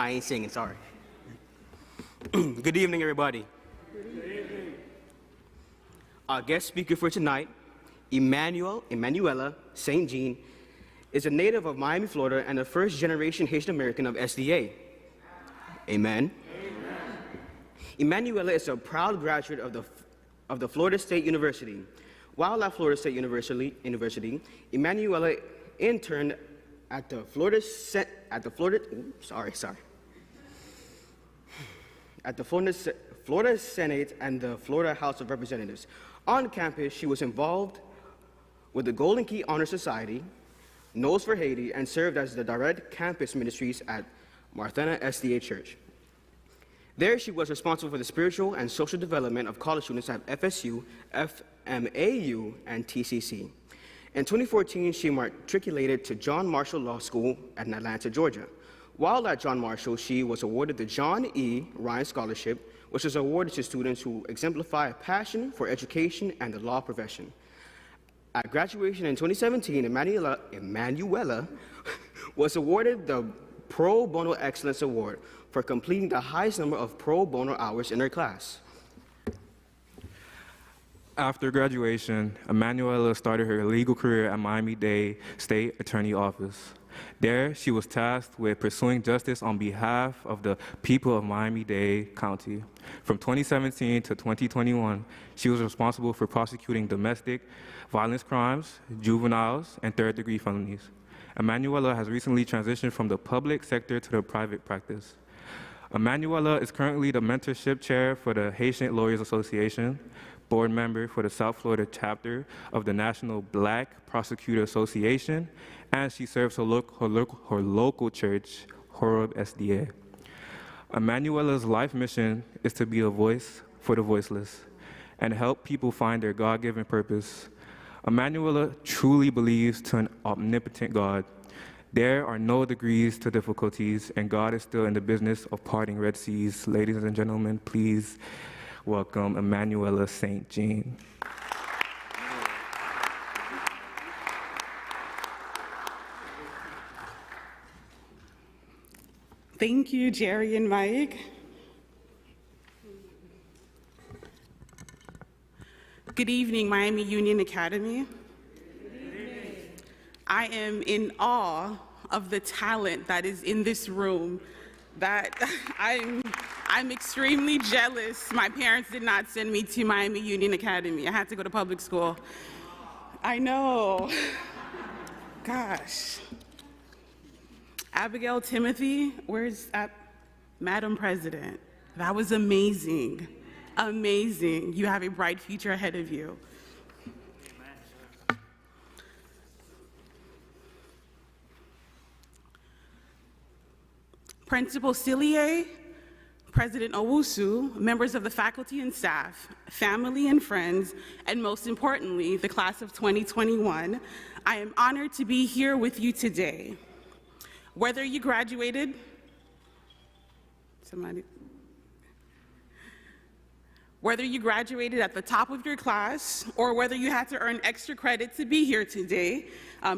I ain't singing, sorry. Good evening, everybody. Good evening. Our guest speaker for tonight, Emanuela St. Jean, is a native of Miami, Florida, and a first-generation Haitian American of SDA. Amen. Emanuela is a proud graduate of the Florida State University. While at Florida State University, Emanuela interned at the Florida Senate and the Florida House of Representatives. On campus, she was involved with the Golden Key Honor Society, Nose for Haiti, and served as the direct campus ministries at Marthena SDA Church. There, she was responsible for the spiritual and social development of college students at FSU, FMAU, and TCC. In 2014, she matriculated to John Marshall Law School in Atlanta, Georgia. While at John Marshall, she was awarded the John E. Ryan Scholarship, which is awarded to students who exemplify a passion for education and the law profession. At graduation in 2017, Emanuela was awarded the Pro Bono Excellence Award for completing the highest number of pro bono hours in her class. After graduation, Emanuela started her legal career at Miami-Dade State Attorney Office. There, she was tasked with pursuing justice on behalf of the people of Miami-Dade County. From 2017 to 2021, she was responsible for prosecuting domestic violence crimes, juveniles, and third-degree felonies. Emanuela has recently transitioned from the public sector to the private practice. Emanuela is currently the mentorship chair for the Haitian Lawyers Association, board member for the South Florida chapter of the National Black Prosecutor Association, and she serves her local church, Horob SDA. Emanuela's life mission is to be a voice for the voiceless and help people find their God-given purpose. Emanuela truly believes to an omnipotent God. There are no degrees to difficulties, and God is still in the business of parting Red Seas. Ladies and gentlemen, please welcome Emanuela St. Jean. Thank you, Jerry and Mike. Good evening, Miami Union Academy. I am in awe of the talent that is in this room. That I'm extremely jealous. My parents did not send me to Miami Union Academy. I had to go to public school. I know. Gosh. Abigail Timothy, where's Madam President? That was amazing. Amazing. You have a bright future ahead of you. Principal Cillier, President Owusu, members of the faculty and staff, family and friends, and most importantly, the class of 2021, I am honored to be here with you today. Whether you graduated, whether you graduated at the top of your class or whether you had to earn extra credit to be here today,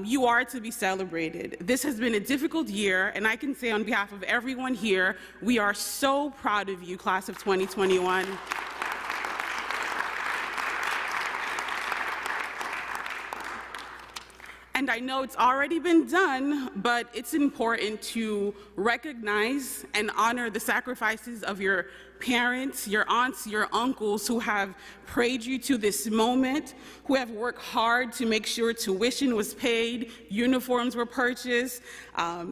you are to be celebrated. This has been a difficult year, and I can say on behalf of everyone here, we are so proud of you, class of 2021. And I know it's already been done, but it's important to recognize and honor the sacrifices of your parents, your aunts, your uncles who have prayed you to this moment, who have worked hard to make sure tuition was paid, uniforms were purchased,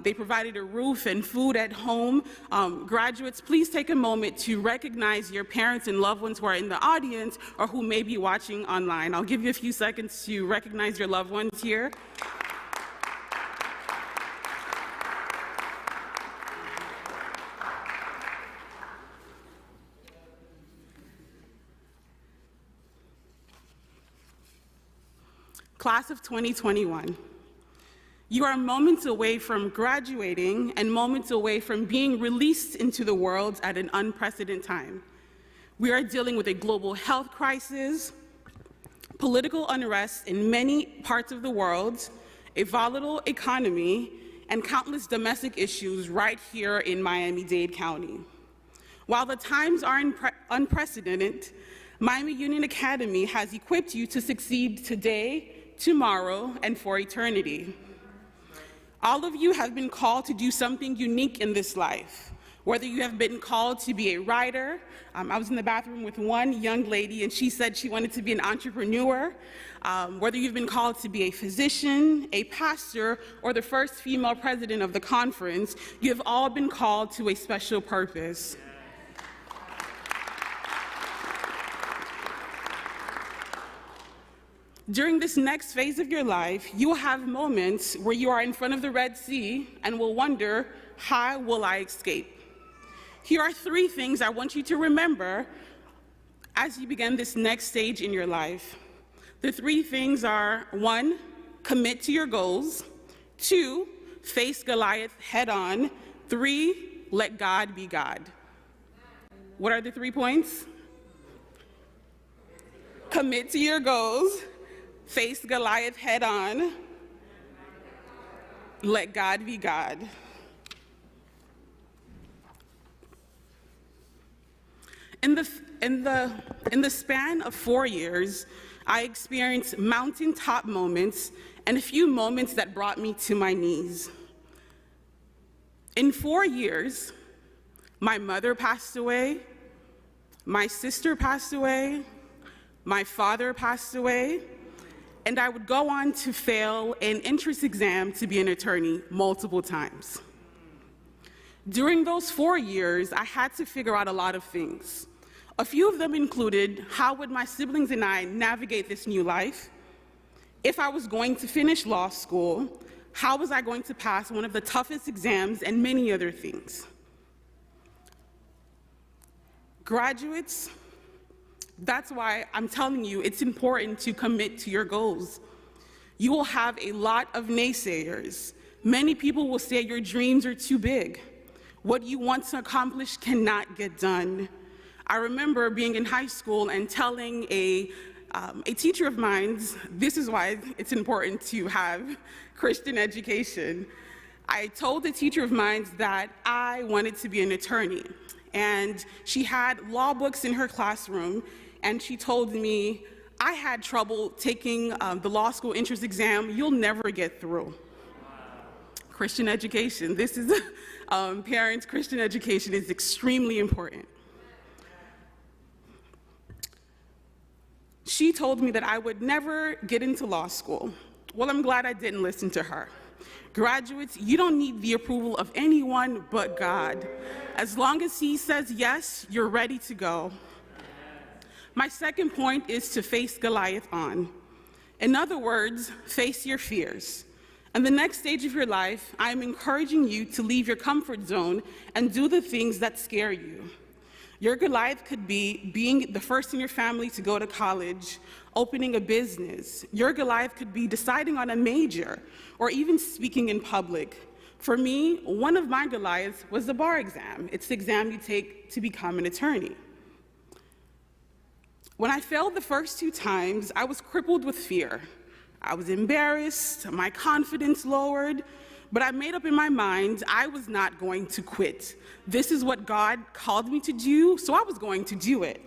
they provided a roof and food at home. Graduates, please take a moment to recognize your parents and loved ones who are in the audience or who may be watching online. I'll give you a few seconds to recognize your loved ones here. Class of 2021, you are moments away from graduating and moments away from being released into the world at an unprecedented time. We are dealing with a global health crisis, political unrest in many parts of the world, a volatile economy, and countless domestic issues right here in Miami-Dade County. While the times are unprecedented, Miami Union Academy has equipped you to succeed today, tomorrow, and for eternity. All of you have been called to do something unique in this life. Whether you have been called to be a writer, I was in the bathroom with one young lady and she said she wanted to be an entrepreneur. Whether you've been called to be a physician, a pastor, or the first female president of the conference, you have all been called to a special purpose. During this next phase of your life, you will have moments where you are in front of the Red Sea and will wonder, how will I escape? Here are 3 things I want you to remember as you begin this next stage in your life. The 3 things are: 1, commit to your goals; 2, face Goliath head on; 3, let God be God. What are the 3 points? Commit to your goals, face Goliath head on, let God be God. In the span of 4 years, I experienced mountaintop moments and a few moments that brought me to my knees. In 4 years, my mother passed away, my sister passed away, my father passed away, and I would go on to fail an entrance exam to be an attorney multiple times. During those 4 years, I had to figure out a lot of things. A few of them included, how would my siblings and I navigate this new life? If I was going to finish law school, how was I going to pass one of the toughest exams, and many other things. Graduates, that's why I'm telling you it's important to commit to your goals. You will have a lot of naysayers. Many people will say your dreams are too big. What you want to accomplish cannot get done. I remember being in high school and telling a teacher of mine, this is why it's important to have Christian education. I told a teacher of mine that I wanted to be an attorney, and she had law books in her classroom, and she told me, I had trouble taking the law school entrance exam, you'll never get through. Christian education, this is, parents, Christian education is extremely important. She told me that I would never get into law school. Well, I'm glad I didn't listen to her. Graduates, you don't need the approval of anyone but God. As long as He says yes, you're ready to go. My second point is to face Goliath on. In other words, face your fears. In the next stage of your life, I am encouraging you to leave your comfort zone and do the things that scare you. Your Goliath could be being the first in your family to go to college, opening a business. Your Goliath could be deciding on a major, or even speaking in public. For me, one of my Goliaths was the bar exam. It's the exam you take to become an attorney. When I failed the first 2 times, I was crippled with fear. I was embarrassed, my confidence lowered, but I made up in my mind I was not going to quit. This is what God called me to do, so I was going to do it.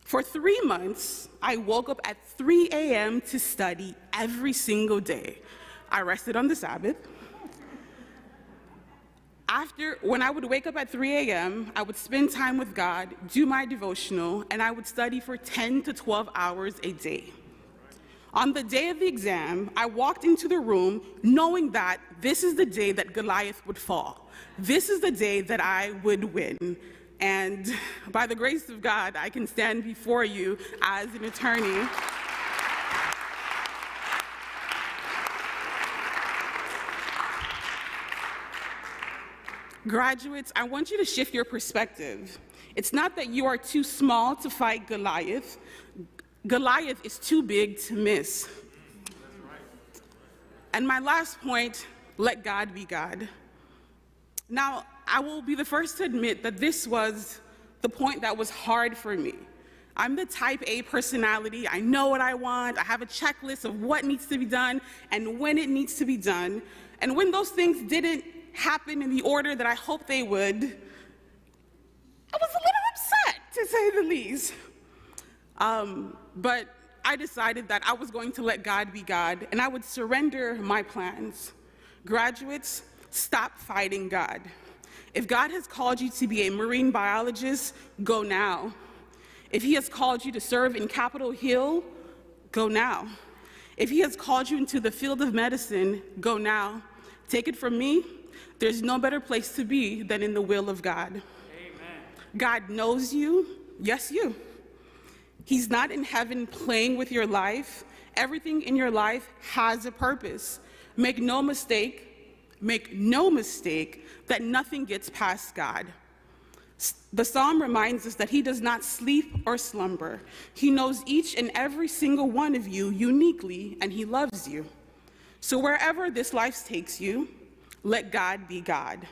For 3 months, I woke up at 3 a.m. to study every single day. I rested on the Sabbath. When I would wake up at 3 a.m., I would spend time with God, do my devotional, and I would study for 10 to 12 hours a day. On the day of the exam, I walked into the room knowing that this is the day that Goliath would fall. This is the day that I would win. And by the grace of God, I can stand before you as an attorney. Graduates, I want you to shift your perspective. It's not that you are too small to fight Goliath. Goliath is too big to miss. And my last point, let God be God. Now, I will be the first to admit that this was the point that was hard for me. I'm the type A personality. I know what I want. I have a checklist of what needs to be done and when it needs to be done. And when those things didn't happen in the order that I hoped they would, I was a little upset, to say the least. But I decided that I was going to let God be God, and I would surrender my plans. Graduates, stop fighting God. If God has called you to be a marine biologist, go now. If he has called you to serve in Capitol Hill, go now. If he has called you into the field of medicine, go now. Take it from me, there's no better place to be than in the will of God. Amen. God knows you, yes, you. He's not in heaven playing with your life. Everything in your life has a purpose. Make no mistake that nothing gets past God. The psalm reminds us that he does not sleep or slumber. He knows each and every single one of you uniquely, and he loves you. So wherever this life takes you, let God be God.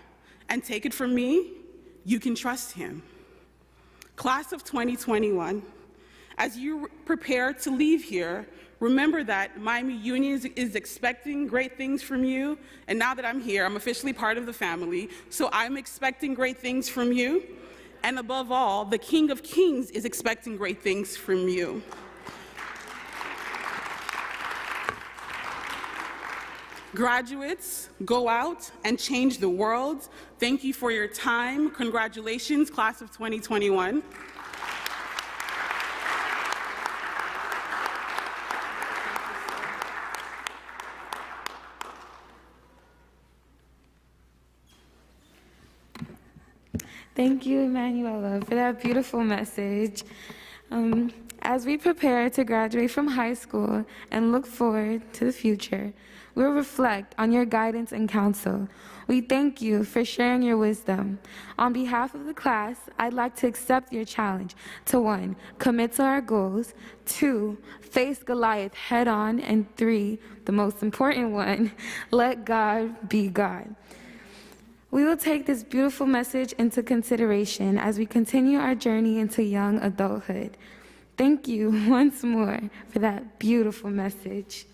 And take it from me, you can trust him. Class of 2021, as you prepare to leave here, remember that Miami Union is expecting great things from you. And now that I'm here, I'm officially part of the family, so I'm expecting great things from you. And above all, the King of Kings is expecting great things from you. Graduates, go out and change the world. Thank you for your time. Congratulations, class of 2021. Thank you, Emanuela, for that beautiful message. As we prepare to graduate from high school and look forward to the future, we'll reflect on your guidance and counsel. We thank you for sharing your wisdom. On behalf of the class, I'd like to accept your challenge to 1, commit to our goals, 2, face Goliath head on, and 3, the most important one, let God be God. We will take this beautiful message into consideration as we continue our journey into young adulthood. Thank you once more for that beautiful message.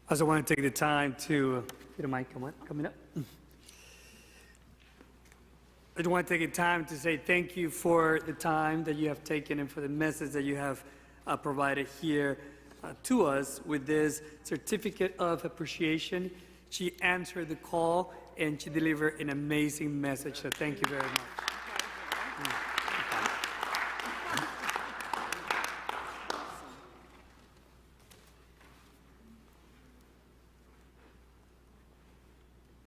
I also want to take the time to get a mic coming up. I just want to take the time to say thank you for the time that you have taken and for the message that you have provided here to us with this certificate of appreciation. She answered the call and she delivered an amazing message, so thank you very much.